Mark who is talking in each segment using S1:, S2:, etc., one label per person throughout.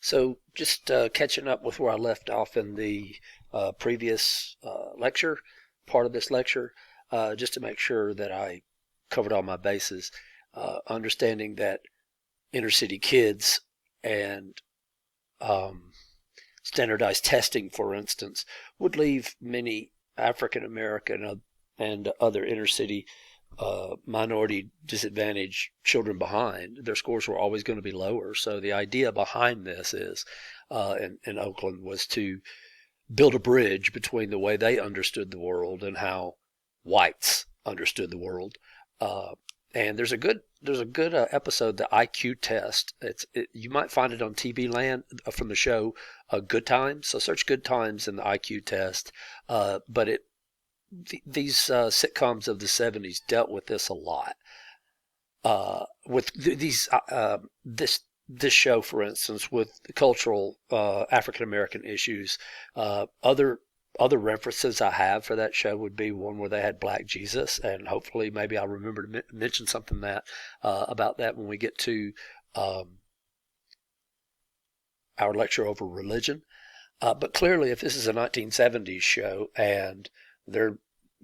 S1: So, just catching up with where I left off in the previous lecture, part of this lecture, just to make sure that I covered all my bases, understanding that inner city kids and um, standardized testing, for instance, would leave many African American and other inner city minority disadvantaged children behind. Their scores were always going to be lower. So the idea behind this is, in Oakland, was to build a bridge between the way they understood the world and how whites understood the world. And there's a good episode, the IQ test. You might find it on TV Land from the show Good Times. So search Good Times and the IQ test. But these sitcoms of the 70s dealt with this a lot. With this show, for instance, with cultural African American issues, other references I have for that show would be one where they had Black Jesus, and hopefully maybe I'll remember to mention something about that when we get to our lecture over religion. But clearly, if this is a 1970s show and they're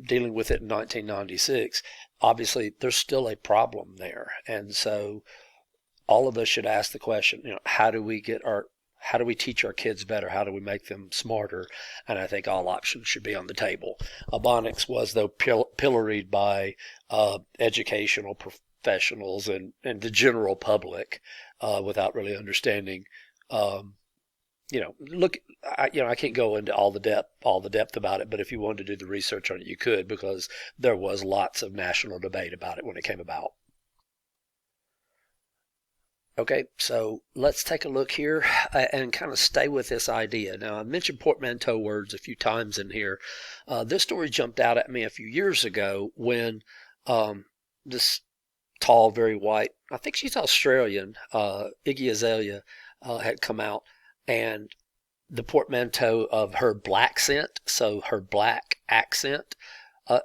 S1: dealing with it in 1996, obviously there's still a problem there. And so all of us should ask the question, how do we teach our kids better? How do we make them smarter? And I think all options should be on the table. Ebonics was, though, pilloried by educational professionals and the general public without really understanding. Look, I can't go into all the depth about it, but if you wanted to do the research on it, you could, because there was lots of national debate about it when it came about. Okay, so let's take a look here and kind of stay with this idea. Now, I mentioned portmanteau words a few times in here. This story jumped out at me a few years ago when this tall, very white, I think she's Australian, Iggy Azalea, had come out, and the portmanteau of her black scent, so her black accent.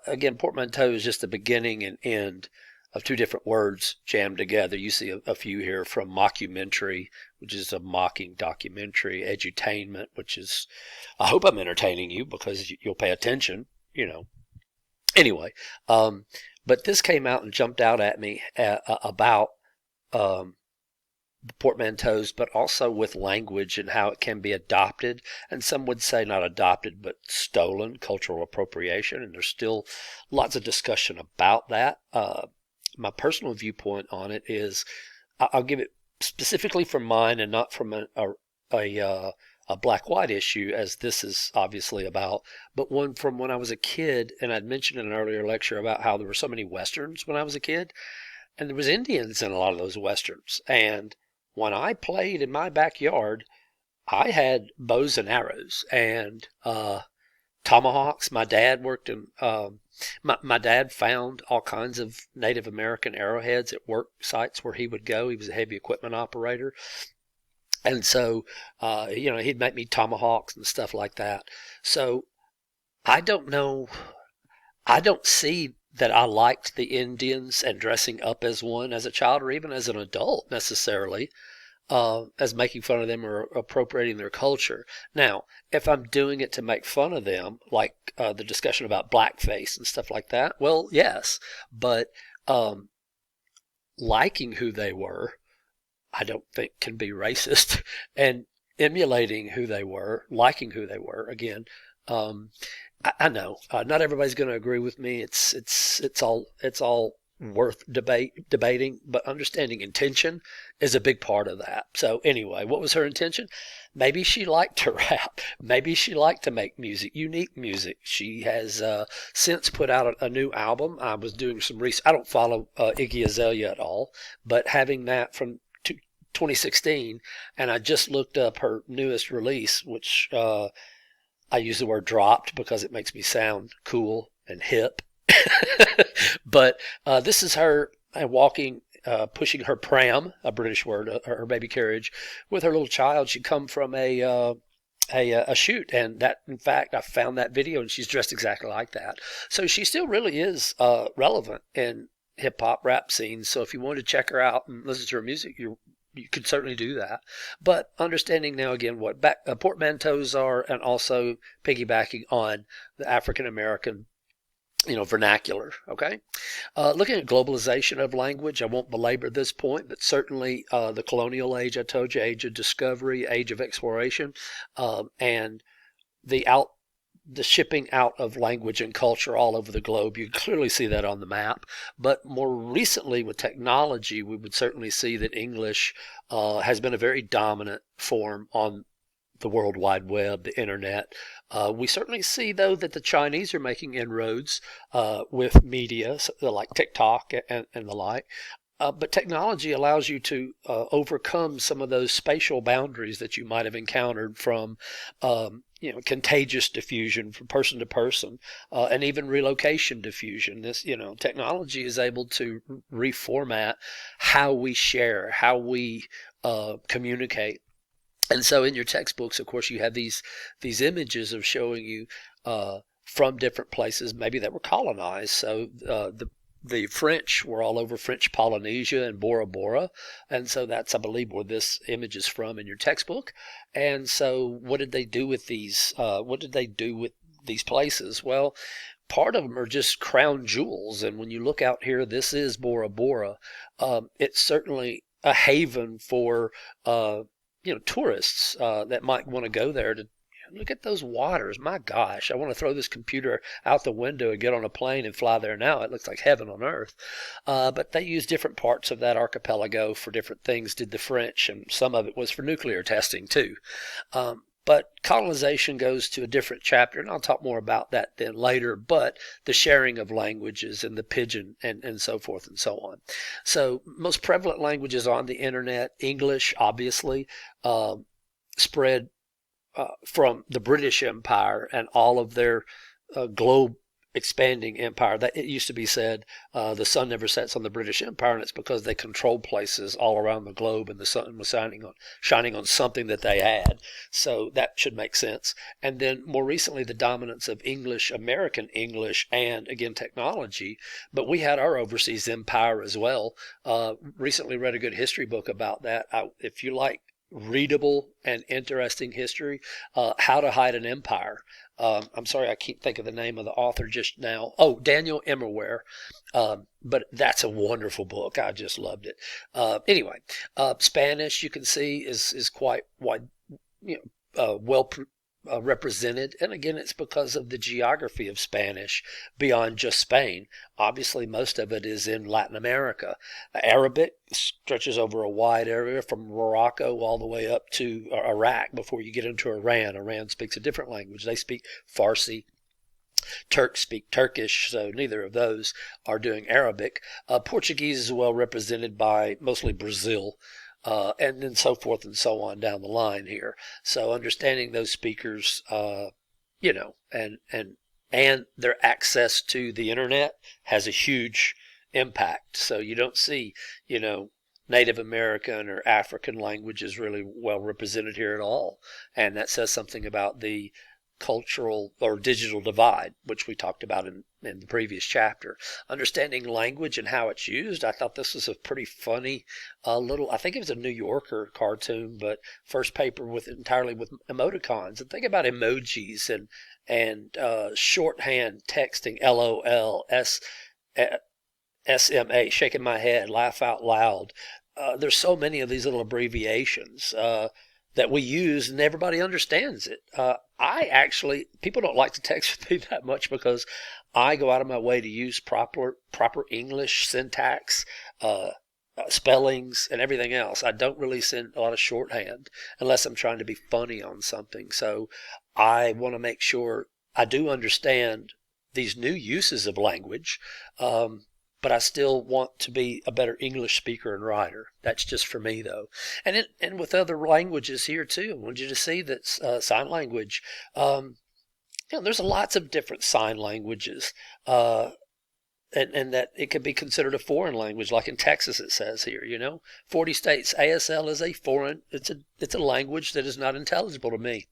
S1: Again, portmanteau is just the beginning and end of two different words jammed together. You see a few here from mockumentary, which is a mocking documentary, edutainment, which is, I hope I'm entertaining you because you'll pay attention, Anyway, but this came out and jumped out at me about the portmanteaus, but also with language and how it can be adopted, and some would say not adopted, but stolen, cultural appropriation, and there's still lots of discussion about that. My personal viewpoint on it is, I'll give it specifically from mine and not from a black-white issue, as this is obviously about, but one from when I was a kid, and I'd mentioned in an earlier lecture about how there were so many Westerns when I was a kid, and there was Indians in a lot of those Westerns, and when I played in my backyard, I had bows and arrows and tomahawks. My dad worked in, my dad found all kinds of Native American arrowheads at work sites where he would go. He was a heavy equipment operator. And so, he'd make me tomahawks and stuff like that. So I don't know. I don't see that I liked the Indians and dressing up as one as a child or even as an adult necessarily, as making fun of them or appropriating their culture. Now, if I'm doing it to make fun of them, like the discussion about blackface and stuff like that, well, yes. But liking who they were, I don't think can be racist. And emulating who they were, liking who they were, again, I know not everybody's going to agree with me. It's all worth debating, but understanding intention is a big part of that. So anyway, what was her intention? Maybe she liked to rap. Maybe she liked to make music, unique music. She has since put out a new album. I was doing some research. I don't follow Iggy Azalea at all, but having that from 2016, and I just looked up her newest release, which I use the word dropped because it makes me sound cool and hip. But this is her walking, pushing her pram, a British word, her baby carriage, with her little child. She come from a shoot, and that, in fact, I found that video, and she's dressed exactly like that. So she still really is relevant in hip hop rap scenes. So if you want to check her out and listen to her music, you're you could certainly do that. But understanding now again what portmanteaus are, and also piggybacking on the African American vernacular. Okay. Looking at globalization of language, I won't belabor this point, but certainly the colonial age, I told you, age of discovery, age of exploration, and the shipping out of language and culture all over the globe. You can clearly see that on the map. But more recently with technology, we would certainly see that English has been a very dominant form on the World Wide Web, the internet. We certainly see, though, that the Chinese are making inroads with media like TikTok and the like. But technology allows you to overcome some of those spatial boundaries that you might have encountered from, contagious diffusion from person to person, and even relocation diffusion. This, technology is able to reformat how we share, how we communicate. And so in your textbooks, of course, you have these images of showing you from different places, maybe that were colonized. So the French were all over French Polynesia and Bora Bora. And so that's, I believe, where this image is from in your textbook. And so what did they do with these? What did they do with these places? Well, part of them are just crown jewels. And when you look out here, this is Bora Bora. It's certainly a haven for tourists that might want to go there to look at those waters. My gosh, I want to throw this computer out the window and get on a plane and fly there now. It looks like heaven on earth. But they use different parts of that archipelago for different things, did the French, and some of it was for nuclear testing too. But colonization goes to a different chapter, and I'll talk more about that then later, but the sharing of languages and the pidgin and so forth and so on. So most prevalent languages on the internet, English, obviously, spread from the British Empire and all of their globe expanding empire. That it used to be said the sun never sets on the British Empire, and it's because they controlled places all around the globe, and the sun was shining on something that they had. So that should make sense. And then more recently, the dominance of English, American English, and again technology. But we had our overseas empire as well. Recently read a good history book about that. If you like readable and interesting history, How to Hide an Empire. I'm sorry, I can't think of the name of the author just now. Oh, Daniel Immerwahr. But that's a wonderful book. I just loved it. Anyway, Spanish, you can see, is quite wide, well represented. And again, it's because of the geography of Spanish beyond just Spain. Obviously, most of it is in Latin America. Arabic stretches over a wide area from Morocco all the way up to Iraq before you get into Iran. Iran speaks a different language. They speak Farsi. Turks speak Turkish, so neither of those are doing Arabic. Portuguese is well represented by mostly Brazil. And then so forth and so on down the line here. So understanding those speakers, and their access to the internet has a huge impact. So you don't see, Native American or African languages really well represented here at all. And that says something about the cultural or digital divide, which we talked about in the previous chapter. Understanding language and how it's used. I thought this was a pretty funny I think it was a New Yorker cartoon, but first paper entirely with emoticons. And think about emojis and shorthand texting, LOL, SMA, shaking my head, laugh out loud. There's so many of these little abbreviations that we use, and everybody understands it. People don't like to text with me that much because I go out of my way to use proper English syntax, spellings, and everything else. I don't really send a lot of shorthand unless I'm trying to be funny on something. So I want to make sure I do understand these new uses of language, but I still want to be a better English speaker and writer. That's just for me, though. And with other languages here, too. I want you to see that sign language, there's lots of different sign languages, and that it could be considered a foreign language, like in Texas it says here, 40 states. ASL is a foreign, it's a language that is not intelligible to me.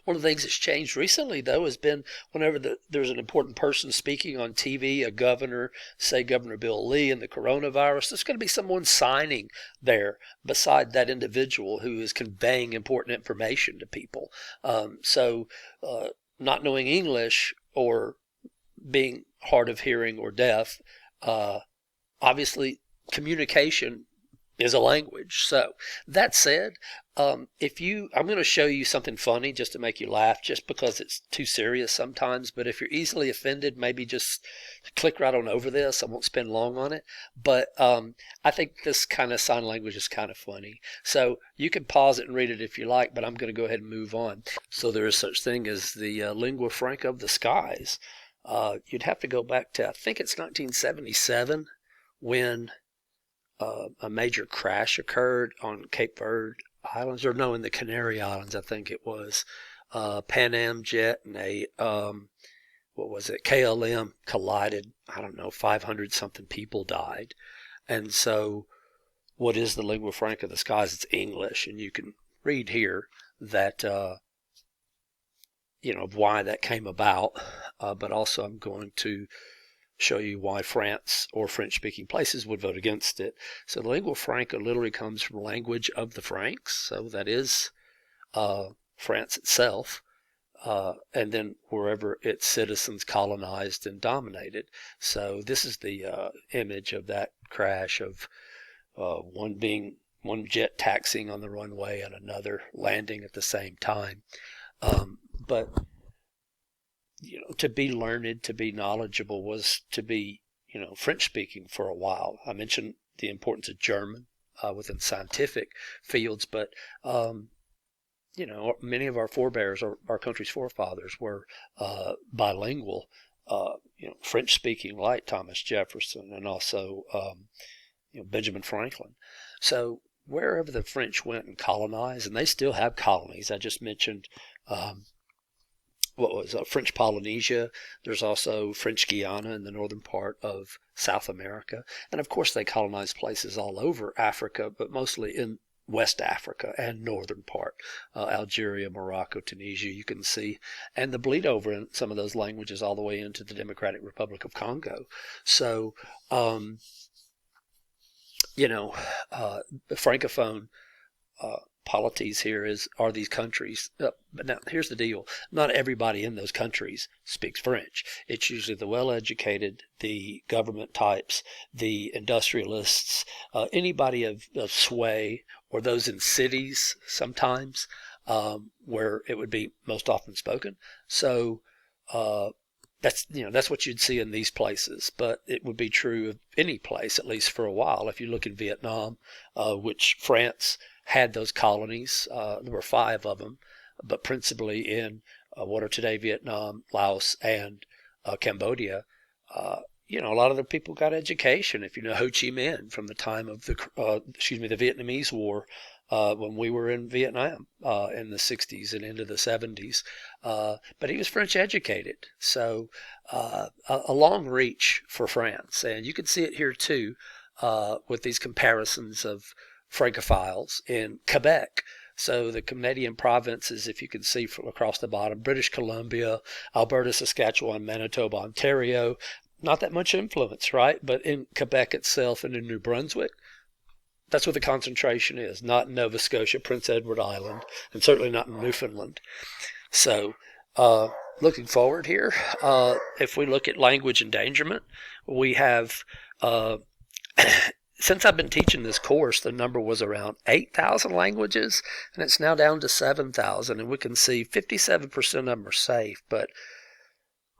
S1: One of the things that's changed recently, though, has been whenever there's an important person speaking on TV, a governor, say Governor Bill Lee and the coronavirus, there's going to be someone signing there beside that individual who is conveying important information to people. So not knowing English or being hard of hearing or deaf, obviously communication is a language. So that said, I'm going to show you something funny just to make you laugh, just because it's too serious sometimes. But if you're easily offended, maybe just click right on over this. I won't spend long on it. But I think this kind of sign language is kind of funny. So you can pause it and read it if you like, but I'm going to go ahead and move on. So there is such thing as the lingua franca of the skies. You'd have to go back to, I think it's 1977, when a major crash occurred on Cape Verde Islands, or no, in the Canary Islands, I think it was. Pan Am jet and a, what was it, KLM collided. I don't know, 500 something people died. And so what is the lingua franca of the skies? It's English. And you can read here that, of why that came about. But also I'm going to show you why France or French-speaking places would vote against it. So the lingua franca literally comes from language of the Franks, so that is France itself, and then wherever its citizens colonized and dominated. So this is the image of that crash of one jet taxiing on the runway and another landing at the same time. But to be learned, to be knowledgeable was to be, French speaking for a while. I mentioned the importance of German within scientific fields, but, many of our forebears, or our country's forefathers, were bilingual, French speaking, like Thomas Jefferson and also, Benjamin Franklin. So wherever the French went and colonized, and they still have colonies, I just mentioned, French Polynesia. There's also French Guiana in the northern part of South America. And of course, they colonized places all over Africa, but mostly in West Africa and northern part, Algeria, Morocco, Tunisia, you can see, and the bleed over in some of those languages all the way into the Democratic Republic of Congo. So, the Francophone polities here are these countries. But now, here's the deal. Not everybody in those countries speaks French. It's usually the well-educated, the government types, the industrialists, anybody of sway, or those in cities sometimes, where it would be most often spoken. So that's what you'd see in these places. But it would be true of any place, at least for a while. If you look in Vietnam, which France had those colonies. There were 5 of them, but principally in what are today Vietnam, Laos, and Cambodia. A lot of the people got education. If you know Ho Chi Minh from the time of the Vietnamese War, when we were in Vietnam in the 60s and into the 70s. But he was French educated. So a long reach for France. And you can see it here too with these comparisons of Francophiles in Quebec. So the Canadian provinces, if you can see from across the bottom, British Columbia, Alberta, Saskatchewan, Manitoba, Ontario, not that much influence, right? But in Quebec itself and in New Brunswick, that's where the concentration is, not in Nova Scotia, Prince Edward Island, and certainly not in Newfoundland. So looking forward here, if we look at language endangerment, we have since I've been teaching this course, the number was around 8,000 languages, and it's now down to 7,000. And we can see 57% of them are safe. But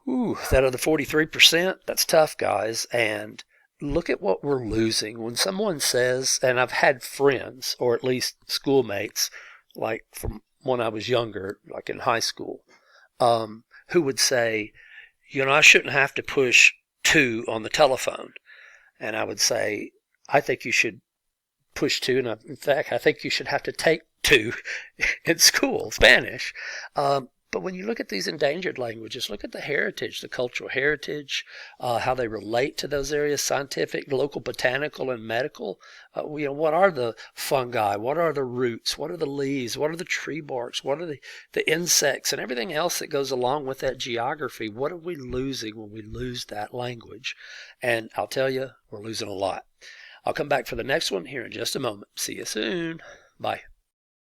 S1: that other 43%, that's tough, guys. And look at what we're losing. When someone says, and I've had friends, or at least schoolmates, like from when I was younger, like in high school, who would say, I shouldn't have to push 2 on the telephone. And I would say, I think you should push 2, and in fact, I think you should have to take 2 in school, Spanish. But But when you look at these endangered languages, look at the heritage, the cultural heritage, how they relate to those areas, scientific, local, botanical, and medical. What are the fungi? What are the roots? What are the leaves? What are the tree barks? What are the insects and everything else that goes along with that geography? What are we losing when we lose that language? And I'll tell you, we're losing a lot. I'll come back for the next one here in just a moment. See you soon. Bye.